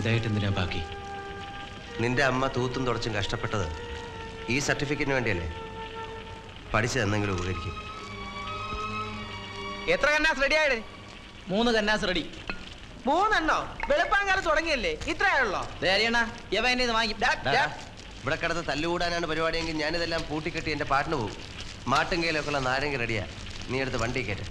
ഇതായിട്ട് എന്തിനാ ബാക്കി? നിന്റെ അമ്മ തൂത്തും തുടച്ചും കഷ്ടപ്പെട്ടത് ഈ സർട്ടിഫിക്കറ്റിന് വേണ്ടിയല്ലേ? പഠിച്ചത് എന്തെങ്കിലും ഉപകരിക്കും. എത്ര കന്നാസ് റെഡി ആയിടേ? 3 കന്നാസ് റെഡി. 3 വെളുപ്പാങ്കാലം തുടങ്ങിയല്ലേ? ഇത്രയാണല്ലോ. ഇവിടെ കിടന്ന് തല്ലുകൂടാനാണ് പരിപാടിയെങ്കിൽ ഞാനിതെല്ലാം പൂട്ടിക്കെട്ടി എൻ്റെ പാട്ടിന് പോകും. മാട്ടുങ്കയിലൊക്കെ ഉള്ള നാരങ്ങ റെഡിയാ. നീ എടുത്ത് വണ്ടി കയറ്റ.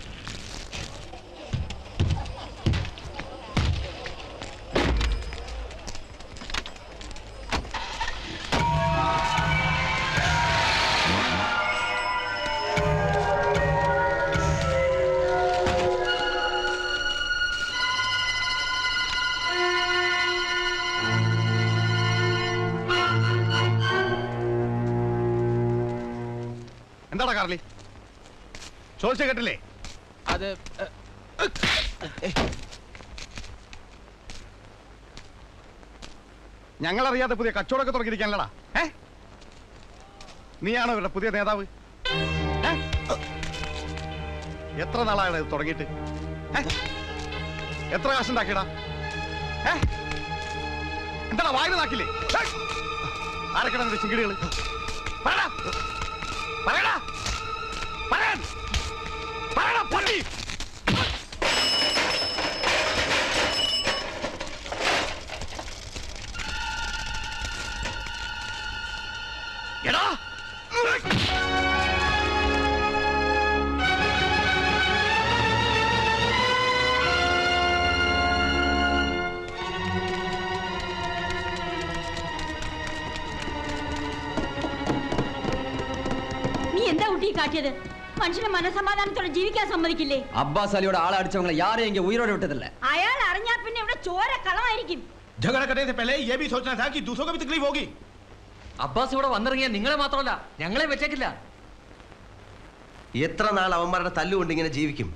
എന്താടാ കാർലി? ചോദിച്ച കേട്ടില്ലേ? അത് ഞങ്ങളറിയാതെ പുതിയ കച്ചവടമൊക്കെ തുടങ്ങിയിരിക്കാനല്ലടാ. നീയാണോ ഇവരുടെ പുതിയ നേതാവ്? എത്ര നാളാണ് ഇത് തുടങ്ങിയിട്ട്? എത്ര കാശുണ്ടാക്കിയടാ? എന്താടാ വായിൽ നാക്കില്ലേ? ആരൊക്കെയാണ് ചിങ്കിടികള്? പറയടാ, പൊട്ടി! എടാ നീ എന്താ കുട്ടി കാട്ടിയത്? മനുഷ്യനെ മനസമാധാനത്തോടെ ജീവിക്കാൻ സമ്മതിക്കില്ലേ? അബ്ബാസ് അലിയുടെ ആളെ അടിച്ചവങ്ങളെ യാരെയും എങ്കിൽ ഉയരോടെ വിട്ടതില്ല. അയാൾ അറിഞ്ഞാ പിന്നെ ഇവിടെ ചോര കളമായിരിക്കും. झगड़ा करने से पहले ये भी सोचना था कि दूसरों को भी तकलीफ होगी. അബ്ബാസ് ഇവിടെ വന്നിറങ്ങിയ നിങ്ങളെ മാത്രമല്ല ഞങ്ങളെ വെച്ചേക്കില്ല. എത്ര നാൾ അവന്മാരുടെ തല്ലുകൊണ്ട് ഇങ്ങനെ ജീവിക്കും?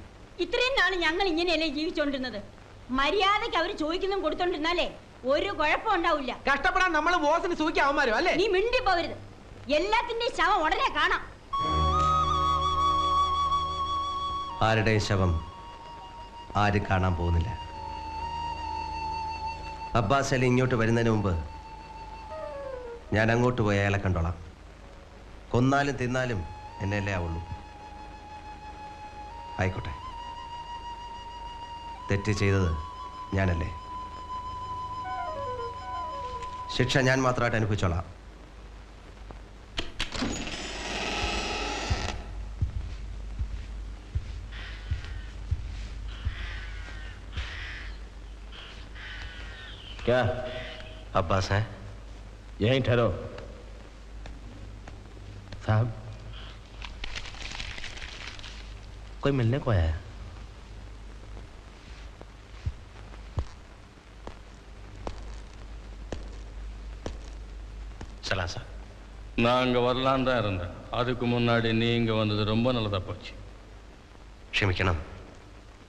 ഇത്രയും നാള് ഞങ്ങൾ ഇങ്ങനെയല്ലേ ജീവിച്ചോണ്ടിരുന്നത്? മര്യാദയ്ക്ക് അവര് ചോദിക്കുന്നതും കൊടുത്തോണ്ടിരുന്നാലേ ഒരു കുഴപ്പം ഉണ്ടാവില്ല. കഷ്ടപ്പെടാൻ നമ്മള് ബോസിന് സൂക്കിയ അവന്മാരും അല്ലേ? നീ മിണ്ടി പോവരുത്. എല്ലാത്തിന്റെയും ശവം ഉടനെ കാണാം. ആരുടെയും ശവം ആരും കാണാൻ പോകുന്നില്ല. അബ്ബാസ് അലി ഇങ്ങോട്ട് വരുന്നതിന് മുമ്പ് ഞാൻ അങ്ങോട്ട് പോയി അയാളെ കണ്ടോളാം. കൊന്നാലും തിന്നാലും എന്നെയല്ലേ ആവുള്ളൂ. ആയിക്കോട്ടെ, തെറ്റ് ചെയ്തത് ഞാനല്ലേ. ശിക്ഷ ഞാൻ മാത്രമായിട്ട് അനുഭവിച്ചോളാം. क्या अब्बास हैं? यहीं ठहरो साहब. कोई मिलने को आया है? சலாம் சார். நான் அங்கே வரலான்னு தான் இருந்தேன். அதுக்கு முன்னாடி நீ இங்கே வந்தது ரொம்ப நல்லதாக போச்சு. ക്ഷമിക്കണം,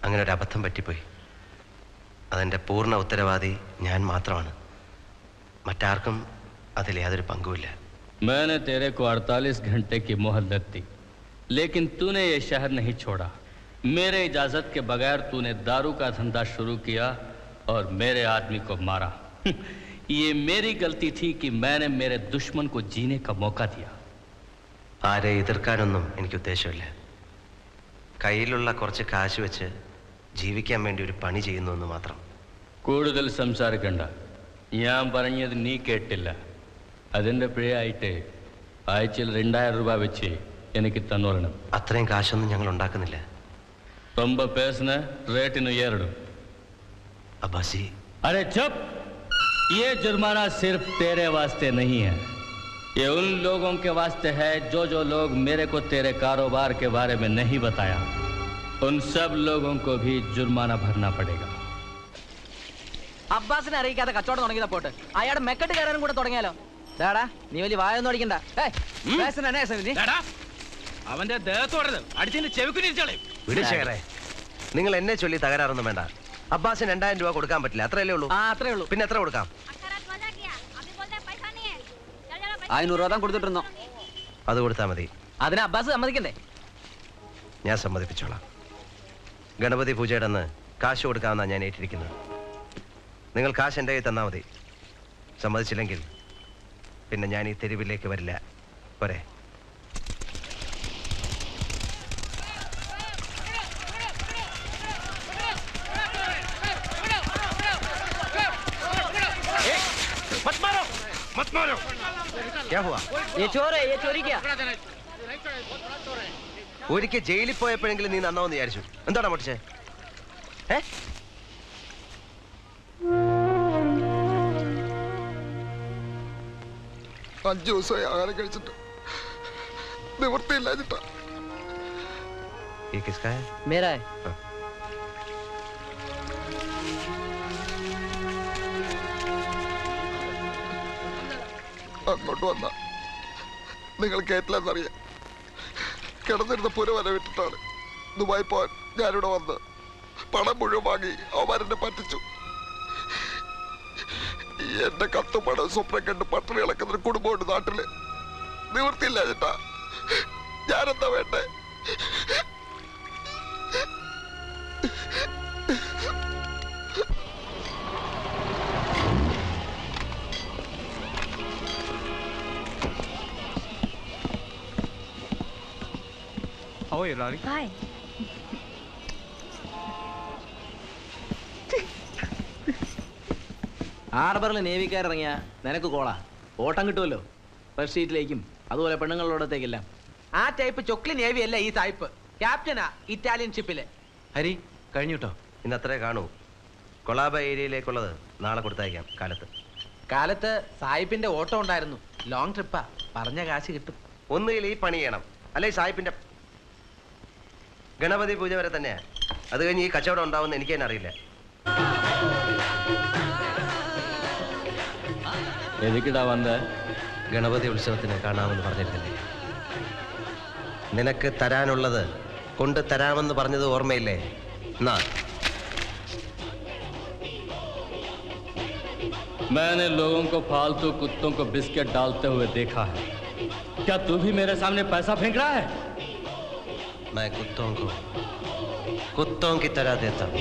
അങ്ങനെ ഒരു അബദ്ധം പറ്റിപ്പോയി. അതിൻ്റെ പൂർണ്ണ ഉത്തരവാദി ഞാൻ മാത്രമാണ്. മറ്റാർക്കും അതിൽ യാതൊരു പങ്കുമില്ല. मैंने तेरे को 48 घंटे की मोहलत दी, लेकिन तूने ये शहर नहीं छोड़ा. मेरे इजाज़त के बगैर तूने दारू का धंधा शुरू किया और मेरे आदमी को मारा. ये मेरी गलती थी कि मैंने मेरे दुश्मन को जीने का मौका दिया. ആരെ എതിർക്കാനൊന്നും എനിക്ക് ഉദ്ദേശമില്ല. കയ്യിലുള്ള കുറച്ച് കാശ് വെച്ച് ജീവിക്കാൻ വേണ്ടി ഒരു പണി ചെയ്യുന്നു എന്ന് മാത്രം. കൂടുതൽ സംസാരിക്കണ്ട. ഞാൻ പറഞ്ഞത് നീ കേട്ടില്ല. അതിൻ്റെ പിഴയായിട്ട് ആഴ്ചയിൽ 2000 രൂപ വെച്ച് എനിക്ക് തന്നോളണം. അത്രയും കാശൊന്നും ഞങ്ങൾ ഉണ്ടാക്കുന്നില്ല. ரொம்ப பேசுன ரேட்டிന് ஏறிடும். അബ്ബാസി, अरे चुप. ये जुर्माना सिर्फ तेरे वास्ते नहीं है, ये उन लोगों के वास्ते है जो लोग मेरे को तेरे कारोबार के बारे में नहीं बताया. उन सब लोगों को भी जुर्माना भरना पड़ेगा. അബ്ബാസിനെ അറിയിക്കാതെ കച്ചവടം തുടങ്ങിയതാ പോട്ട്. അയാളുടെ മെക്കെട്ട് കയറാനും കൂടെ തുടങ്ങിയാലോ? ഡാടാ, നീ വലിയ വായൊന്നും അടിക്കണ്ട. അവന്റെ ദേഹത്തോടരുത്, അടിച്ചതിന്റെ ചെവിക്കുനിരിച്ചോളെ. വിടുശേഖരേ, നിങ്ങൾ എന്നെ ചൊല്ലി തകരാറൊന്നും വേണ്ട. അബ്ബാസിന് 2000 രൂപ കൊടുക്കാൻ പറ്റില്ല, അത്രയല്ലേ ഉള്ളൂ? അത്രേ ഉള്ളൂ. പിന്നെ എത്ര കൊടുക്കാം? 500 രൂപ കൊടുത്തിട്ടിരുന്നോ? അത് കൊടുത്താൽ മതി. അതിന് അബ്ബാസ് സമ്മതിക്കണ്ടേ? ഞാൻ സമ്മതിപ്പിച്ചോളാം. ഗണപതി പൂജയുടെ അന്ന് കാശ് കൊടുക്കാമെന്നാണ് ഞാൻ ഏറ്റിരിക്കുന്നത്. നിങ്ങൾ കാശ് എൻ്റെ കയ്യിൽ തന്നാൽ മതി. സമ്മതിച്ചില്ലെങ്കിൽ പിന്നെ ഞാൻ ഈ തെരുവിലേക്ക് വരില്ല. പോരെ? क्या हुआ? ഒരിക്കൽ ജയിലിൽ പോയപ്പോഴെങ്കിലും നീ നന്നാവെന്ന് വിചാരിച്ചു. എന്താടാ പൊട്ടിച്ചേ? 5 ദിവസമായി ആഹാരം കഴിച്ചിട്ട് നിവൃത്തിയില്ലാഞ്ഞിട്ടാ. ये किसका है? मेरा है. അങ്ങോട്ട് വന്ന നിങ്ങൾ കേട്ടില്ലെന്നറിയാം. കിടന്നിരുന്ന പുര വല വിട്ടിട്ടാണ് ദുബായി പോവാൻ ഞാനിവിടെ വന്ന് പണം മുഴുവൻ വാങ്ങി അവന്മാരെന്നെ പറ്റിച്ചു. എന്റെ കത്തും പണം സ്വപ്നം കണ്ട് പട്ടിണി കിടക്കുന്ന കുടുംബമുണ്ട് നാട്ടില്. നിവൃത്തിയില്ല ചേട്ടാ. ഞാനെന്താ വേണ്ടേ? ഹായ്. ഹാർബറിൽ നേവിക്കാരിറങ്ങിയ നിനക്ക് കോളാ. ഓട്ടം കിട്ടുമല്ലോ ഫസ്റ്റ് സീറ്റിലേക്കും അതുപോലെ പെണ്ണുങ്ങളോടത്തേക്കെല്ലാം. ആ ടൈപ്പ് ചൊക്ലി നേവി അല്ല ഈ സായിപ്പ്. ക്യാപ്റ്റനാ ഇറ്റാലിയൻ ഷിപ്പില്. ഹരി കഴിഞ്ഞു കേട്ടോ. ഇന്ന് അത്രേ കാണൂ. കൊളാബ ഏരിയയിലേക്കുള്ളത് നാളെ കൊടുത്തയക്കാം കാലത്ത്. കാലത്ത് സായിപ്പിന്റെ ഓട്ടം ഉണ്ടായിരുന്നു. ലോങ് ട്രിപ്പാ. പറഞ്ഞ കാശ് കിട്ടും. ഒന്നുകിൽ ഈ പണി ചെയ്യണം, അല്ലെ സായിപ്പിന്റെ ഗണപതി പൂജ വരെ തന്നെയാ. അത് കഴിഞ്ഞ് ഈ കച്ചവടം ഉണ്ടാവുമെന്ന് എനിക്ക് തന്നെ അറിയില്ല. ഗണപതി ഉത്സവത്തിന് കാണാമെന്ന് പറഞ്ഞിരുന്നില്ലേ? നിനക്ക് തരാനുള്ളത് കൊണ്ട് തരാമെന്ന് പറഞ്ഞത് ഓർമ്മയില്ലേ? എന്നാ मैंने लोगों को फालतू कुत्तों को बिस्किट डालते हुए देखा है. क्या तू भी मेरे सामने पैसा फेंक रहा है? मैं कुत्तों को कुत्तों की तरह देता हूँ.